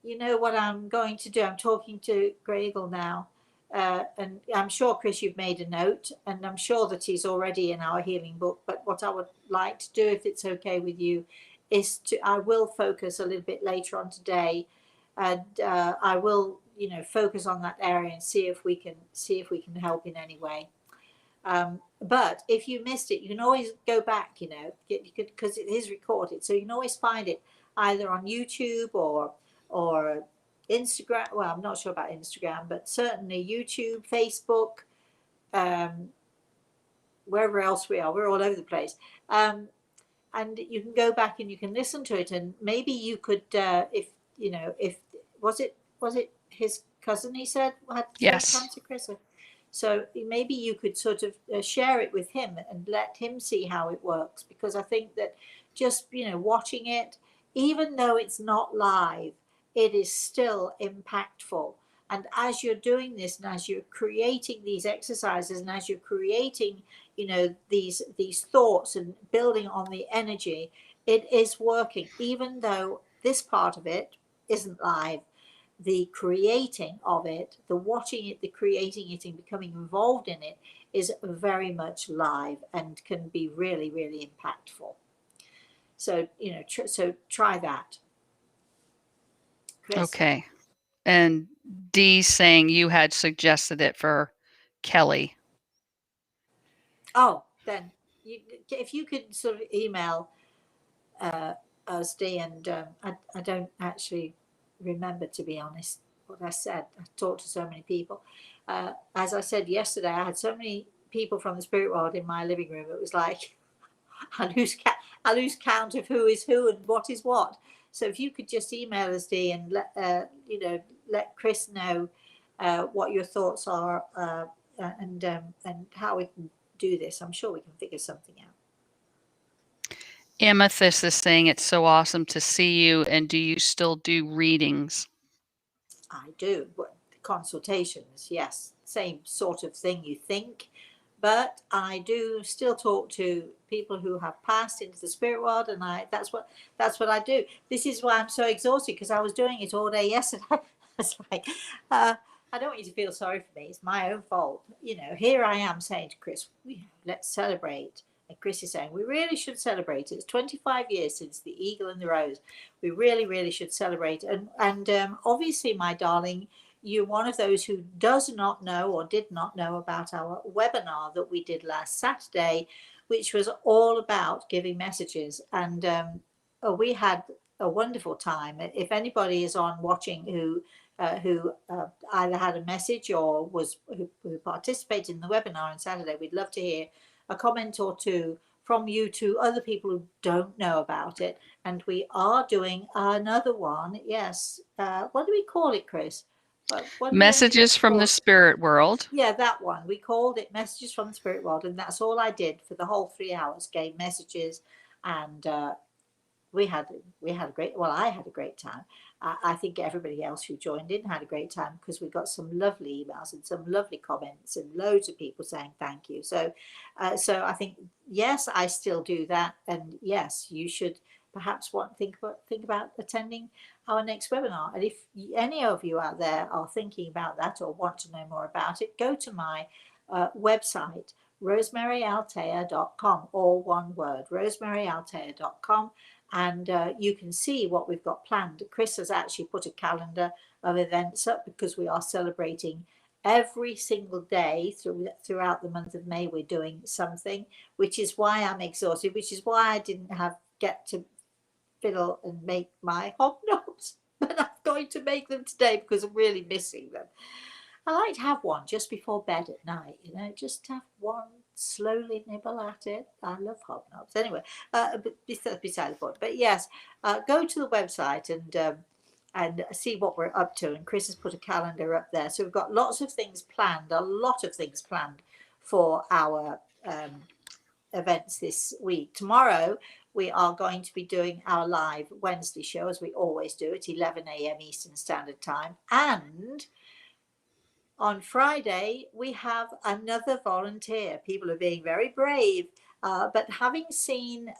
You know what I'm going to do? I'm talking to Gregor now. And I'm sure, Chris, you've made a note, and I'm sure that he's already in our healing book. But what I would like to do, if it's okay with you, is I will focus a little bit later on today, and I will, focus on that area and see if we can help in any way. But if you missed it, you can always go back, because it is recorded, so you can always find it either on YouTube or Instagram. Well, I'm not sure about Instagram, but certainly YouTube, Facebook, um, wherever else we are. We're all over the place. And you can go back and you can listen to it, and maybe you could, if was it his cousin he said had throat Yes. cancer, Chris? So maybe you could sort of share it with him and let him see how it works, because I think that just watching it, even though it's not live, it is still impactful. And as you're doing this, and as you're creating these exercises, and as you're creating these thoughts and building on the energy, it is working, even though this part of it isn't live. The creating of it, the watching it, the creating it, and becoming involved in it is very much live and can be really, really impactful. So so try that, Chris. Okay. And Dee saying you had suggested it for Kelly. Oh, then if you could sort of email us, Dee, and I don't actually remember, to be honest, what I said. I talked to so many people. As I said yesterday, I had so many people from the spirit world in my living room. It was like I lose count of who is who and what is what. So if you could just email us, Dee, and let Chris know what your thoughts are, and how we can do this. I'm sure we can figure something out. Amethyst is saying it's so awesome to see you, and do you still do readings? I do. Consultations, yes, same sort of thing you think, but I do still talk to people who have passed into the spirit world, and that's what I do. This is why I'm so exhausted, because I was doing it all day yesterday. It's like, I don't want you to feel sorry for me. It's my own fault. Here I am saying to Chris, let's celebrate. And Chris is saying, we really should celebrate. It's 25 years since the Eagle and the Rose. We really, really should celebrate. And obviously, my darling, you're one of those who does not know or did not know about our webinar that we did last Saturday, which was all about giving messages. And we had a wonderful time. If anybody is on watching who either had a message or who participated in the webinar on Saturday, we'd love to hear a comment or two from you to other people who don't know about it. And we are doing another one. Yes. What do we call it, Chris? What Messages from the spirit world. Yeah, that one. We called it Messages from the Spirit World, and that's all I did for the whole 3 hours. Gave messages, and we had a great. Well, I had a great time. I think everybody else who joined in had a great time, because we got some lovely emails and some lovely comments and loads of people saying thank you. So I think, yes, I still do that, and yes, you should perhaps think about attending our next webinar. And if any of you out there are thinking about that or want to know more about it, go to my website, rosemaryaltea.com, all one word, rosemaryaltea.com. And you can see what we've got planned. Chris has actually put a calendar of events up because we are celebrating every single day throughout the month of May. We're doing something, which is why I'm exhausted, which is why I didn't get to fiddle and make my hobnobs, but I'm going to make them today because I'm really missing them. I like to have one just before bed at night, just have one, slowly nibble at it. I love hobnobs. Anyway, beside the point. But yes, go to the website and see what we're up to. And Chris has put a calendar up there. So we've got lots of things planned, a lot of things planned for our events this week. Tomorrow, we are going to be doing our live Wednesday show, as we always do, at 11 a.m. Eastern Standard Time. And on Friday, we have another volunteer. People are being very brave, but having seen,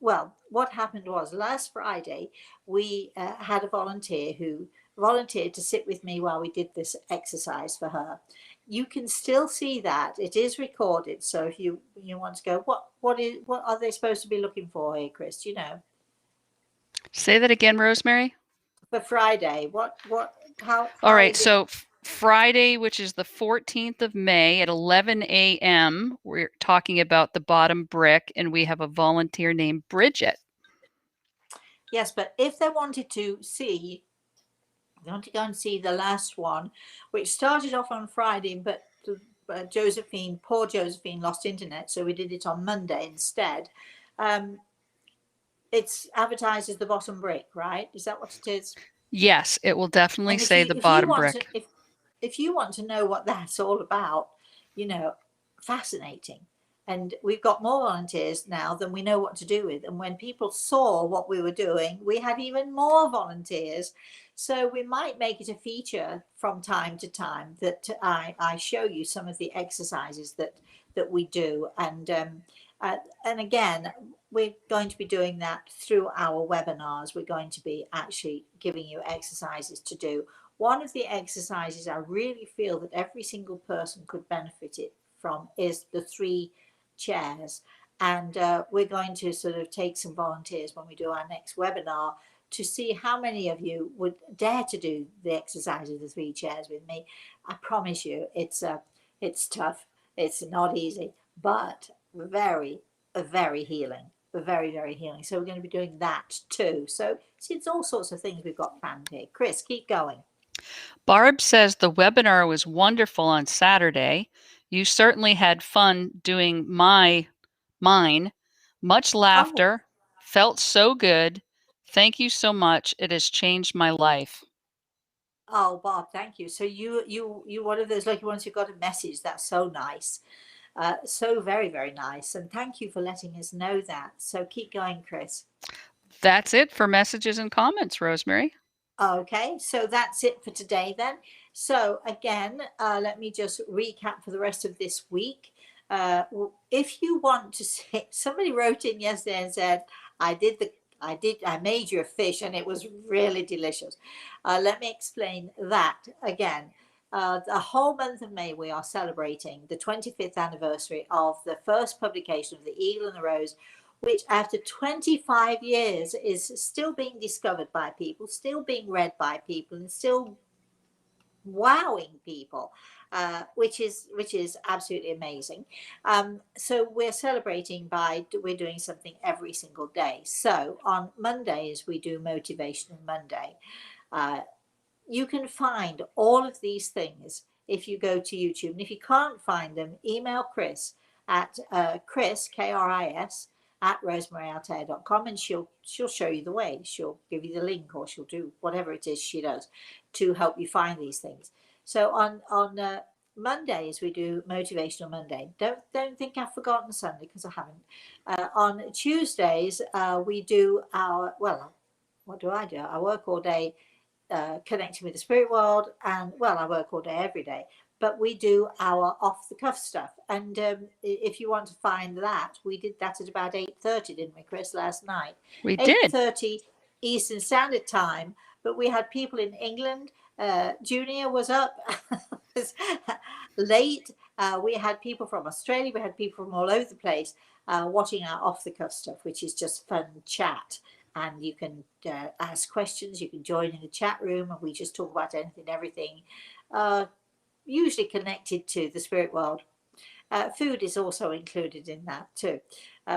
well, what happened was last Friday, we had a volunteer who volunteered to sit with me while we did this exercise for her. You can still see that. It is recorded. So if you want to go, what are they supposed to be looking for here, Chris? Do you know? Say that again, Rosemary. For Friday, how All right, is it? so Friday, which is the 14th of May at 11 a.m., we're talking about the bottom brick, and we have a volunteer named Bridget. Yes, but if they wanted to see, they want to go and see the last one, which started off on Friday, but poor Josephine lost internet, so we did it on Monday instead. It's advertised as the bottom brick, right? Is that what it is? Yes, it will definitely And say the bottom brick. if you want to know what that's all about, fascinating. And we've got more volunteers now than we know what to do with. And when people saw what we were doing, we had even more volunteers. So we might make it a feature from time to time that I show you some of the exercises that we do. And again, we're going to be doing that through our webinars. We're going to be actually giving you exercises to do. One of the exercises I really feel that every single person could benefit from is the 3 chairs. And we're going to sort of take some volunteers when we do our next webinar to see how many of you would dare to do the exercise of the 3 chairs with me. I promise you, it's tough. It's not easy, but very healing. Very, very healing. So we're going to be doing that too. So it's all sorts of things we've got planned here. Chris, keep going. Barb says the webinar was wonderful on Saturday. You certainly had fun doing mine. Much laughter. Felt so good. Thank you so much. It has changed my life. Oh, Bob, thank you. So you one of those lucky ones who got a message. That's so nice. So very, very nice. And thank you for letting us know that. So keep going, Chris. That's it for messages and comments, Rosemary. Okay, so that's it for today then. So again, let me just recap for the rest of this week. If you want to see, somebody wrote in yesterday and said, I made you a fish and it was really delicious. Let me explain that again. The whole month of May, we are celebrating the 25th anniversary of the first publication of The Eagle and the Rose, which after 25 years is still being discovered by people, still being read by people, and still wowing people, which is absolutely amazing. So we're celebrating we're doing something every single day. So on Mondays, we do Motivational Monday. You can find all of these things if you go to YouTube. And if you can't find them, email Chris at Chris, K-R-I-S, at rosemaryaltea.com, and she'll show you the way. She'll give you the link, or she'll do whatever it is she does to help you find these things. So on Mondays, we do Motivational Monday. Don't think I've forgotten Sunday, because I haven't. On Tuesdays, we do our, well, what do? I work all day connecting with the spirit world, and well, I work all day every day, but we do our off the cuff stuff. And if you want to find that, we did that at about 8:30, didn't we, Chris, last night? We did. 8:30 Eastern Standard Time. But we had people in England, Junior was up late. We had people from Australia, we had people from all over the place watching our off the cuff stuff, which is just fun chat. And you can ask questions, you can join in the chat room, and we just talk about anything, everything, usually connected to the spirit world. Food is also included in that too,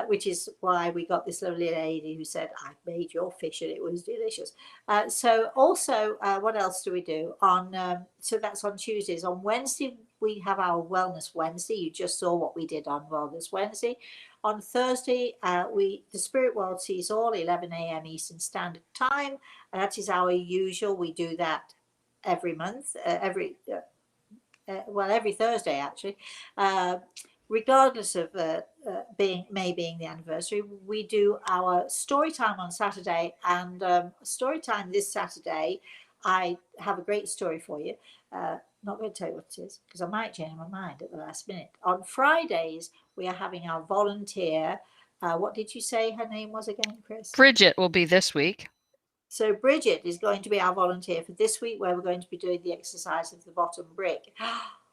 which is why we got this lovely lady who said, I made your fish and it was delicious. So also, what else do we do? So that's on Tuesdays. On Wednesday, we have our Wellness Wednesday. You just saw what we did on Wellness Wednesday. On Thursday, the Spirit World sees all 11 a.m. Eastern Standard Time. And that is our usual. We do that every month, every Thursday actually, regardless of being the anniversary. We do our story time on Saturday, and story time this Saturday, I have a great story for you. Not going to tell you what it is because I might change my mind at the last minute. On Fridays, we are having our volunteer. What did you say her name was again, Chris? Bridget will be this week. So Bridget is going to be our volunteer for this week, where we're going to be doing the exercise of the bottom brick.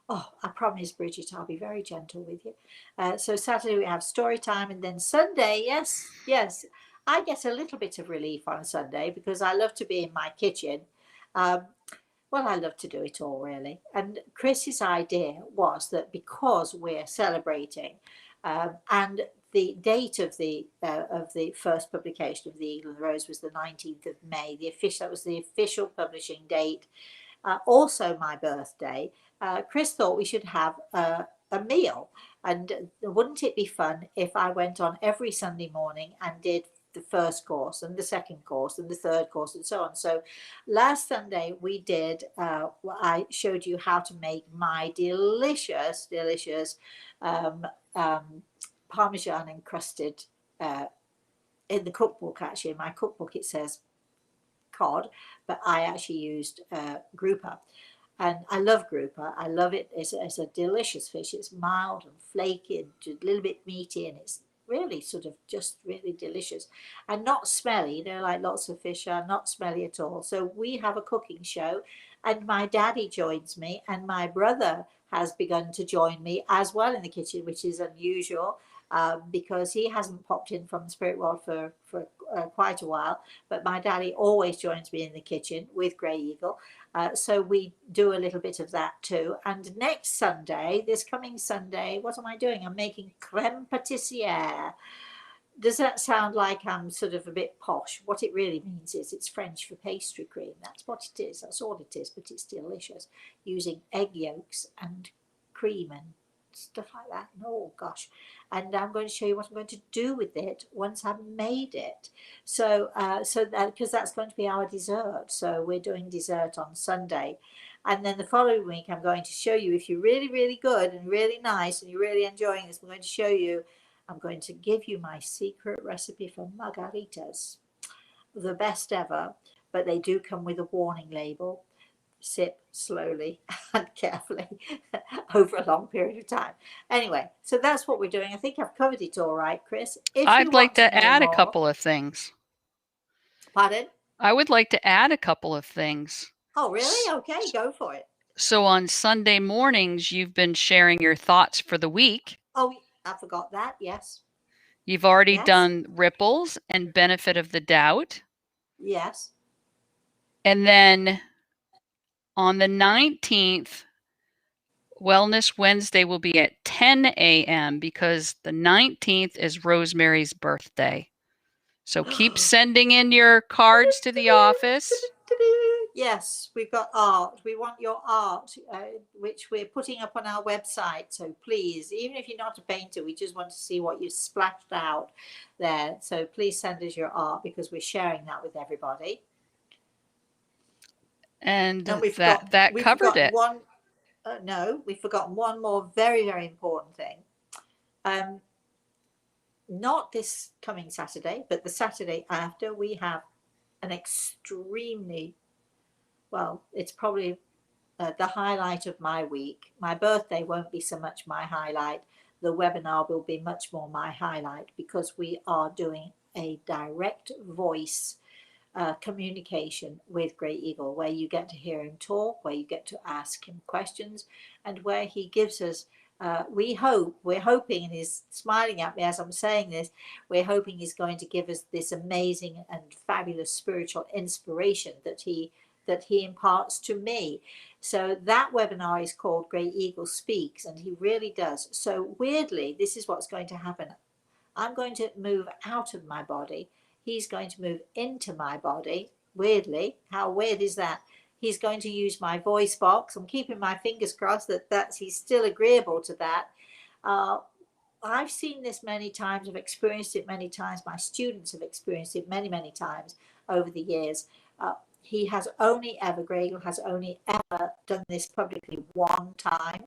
Oh, I promise, Bridget, I'll be very gentle with you. So Saturday we have story time, and then Sunday, yes, I get a little bit of relief on Sunday because I love to be in my kitchen. Well, I love to do it all, really. And Chris's idea was that because we're celebrating, and the date of the first publication of the Eagle and the Rose was the 19th of May. That was the official publishing date. Also my birthday. Chris thought we should have a meal, and wouldn't it be fun if I went on every Sunday morning and did the first course and the second course and the third course and so on. So last Sunday we did, I showed you how to make my delicious Parmesan encrusted, in the cookbook, actually in my cookbook it says cod, but I actually used grouper. And I love grouper. I love it. It's a delicious fish. It's mild and flaky and a little bit meaty, and it's really sort of just really delicious and not smelly. You know, like lots of fish are not smelly at all. So we have a cooking show, and my daddy joins me, and my brother has begun to join me as well in the kitchen, which is unusual. Because he hasn't popped in from the spirit world for quite a while, but my daddy always joins me in the kitchen with Grey Eagle. So we do a little bit of that too. And next Sunday, this coming Sunday, what am I doing? I'm making Creme Patissiere. Does that sound like I'm sort of a bit posh? What it really means is it's French for pastry cream. That's what it is. That's all it is, but it's delicious, using egg yolks and cream and stuff like that. Oh gosh. And I'm going to show you what I'm going to do with it once I've made it. So that, because that's going to be our dessert. So we're doing dessert on Sunday. And then the following week, I'm going to show you, if you're really, really good and really nice and you're really enjoying this, I'm going to give you my secret recipe for margaritas. The best ever, but they do come with a warning label. Sip slowly and carefully over a long period of time. Anyway, so that's what we're doing. I think I've covered it all right, Chris. If I'd like to add more, a couple of things. Pardon? I would like to add a couple of things. Oh, really? Okay, go for it. So on Sunday mornings, you've been sharing your thoughts for the week. Oh, I forgot that. Yes. You've already done ripples and benefit of the doubt. Yes. And then on the 19th, Wellness Wednesday will be at 10 a.m. because the 19th is Rosemary's birthday. So keep sending in your cards to the office. Yes, we've got art. We want your art, which we're putting up on our website. So please, even if you're not a painter, we just want to see what you've splashed out there. So please send us your art because we're sharing that with everybody. And that covered it. No, we've forgotten one more very, very important thing. Not this coming Saturday, but the Saturday after, we have an extremely, well, it's probably the highlight of my week. My birthday won't be so much my highlight. The webinar will be much more my highlight because we are doing a direct voice communication with Great Eagle, where you get to hear him talk, where you get to ask him questions, and where he gives us, we're hoping, and he's smiling at me as I'm saying this, we're hoping he's going to give us this amazing and fabulous spiritual inspiration that he imparts to me. So that webinar is called Great Eagle Speaks, and he really does. So weirdly, this is what's going to happen. I'm going to move out of my body. He's going to move into my body. Weirdly, how weird is that? He's going to use my voice box. I'm keeping my fingers crossed that he's still agreeable to that. I've seen this many times. I've experienced it many times. My students have experienced it many, many times over the years. He has only ever, Great Eagle has only ever done this publicly one time.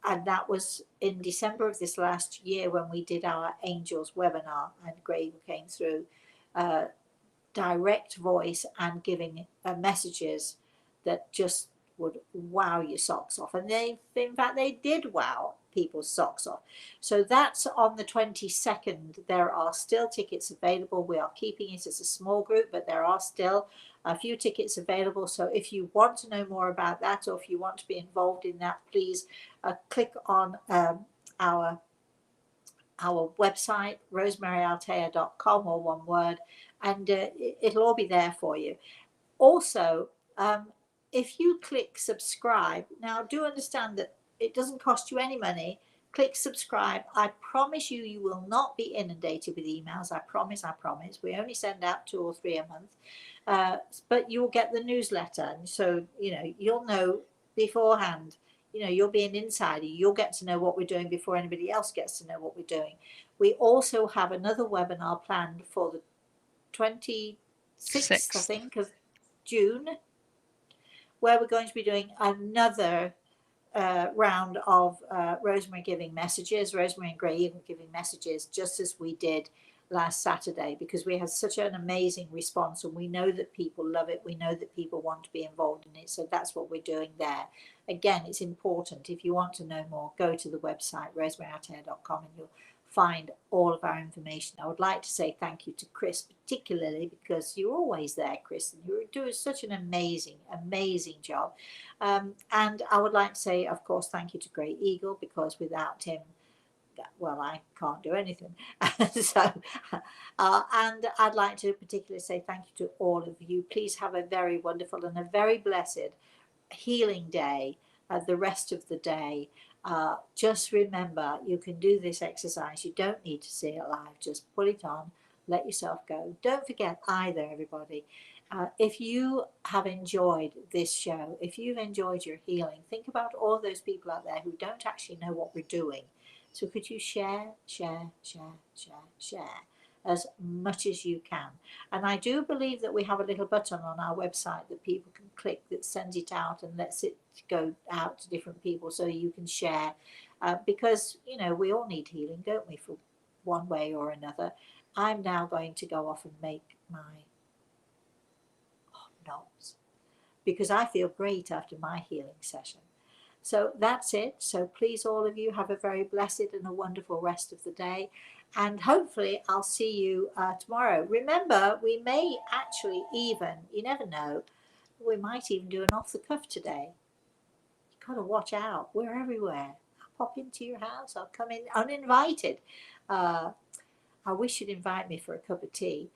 And that was in December of this last year when we did our Angels webinar, and Great Eagle came through, direct voice and giving messages that just would wow your socks off. And in fact, they did wow people's socks off. So that's on the 22nd. There are still tickets available. We are keeping it as a small group, but there are still a few tickets available. So if you want to know more about that, or if you want to be involved in that, please click on our website, rosemaryaltea.com, or one word, and it'll all be there for you. Also, if you click subscribe, now do understand that it doesn't cost you any money. Click subscribe. I promise you, you will not be inundated with emails. I promise. We only send out 2 or 3 a month, but you will get the newsletter, and so you'll know beforehand. You'll be an insider. You'll get to know what we're doing before anybody else gets to know what we're doing. We also have another webinar planned for the 26th, I think, of June, where we're going to be doing another round of Rosemary giving messages, Rosemary and Great Eagle giving messages, just as we did last Saturday, because we had such an amazing response, and we know that people love it. We know that people want to be involved in it. So that's what we're doing there. Again, it's important. If you want to know more, go to the website, rosemaryaltea.com, and you'll find all of our information. I would like to say thank you to Chris, particularly because you're always there, Chris, and you're doing such an amazing job. And I would like to say, of course, thank you to Great Eagle, because without him, well, I can't do anything. So, and I'd like to particularly say thank you to all of you. Please have a very wonderful and a very blessed healing day, the rest of the day. Just remember, you can do this exercise. You don't need to see it live. Just put it on, let yourself go. Don't forget either, everybody, if you have enjoyed this show, if you've enjoyed your healing, think about all those people out there who don't actually know what we're doing. So could you share as much as you can? And I do believe that we have a little button on our website that people can click that sends it out and lets it go out to different people, so you can share, because we all need healing, don't we, for one way or another. I'm now going to go off and make my knobs, because I feel great after my healing session. So that's it. So please, all of you, have a very blessed and a wonderful rest of the day. And hopefully I'll see you tomorrow. Remember, we may actually even, you never know, we might even do an off the cuff today. You've got to watch out. We're everywhere. I'll pop into your house. I'll come in uninvited. I wish you'd invite me for a cup of tea.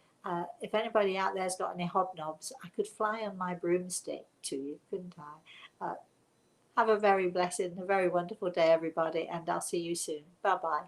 If anybody out there's got any hobnobs, I could fly on my broomstick to you, couldn't I? Have a very blessed and a very wonderful day, everybody, and I'll see you soon. Bye-bye.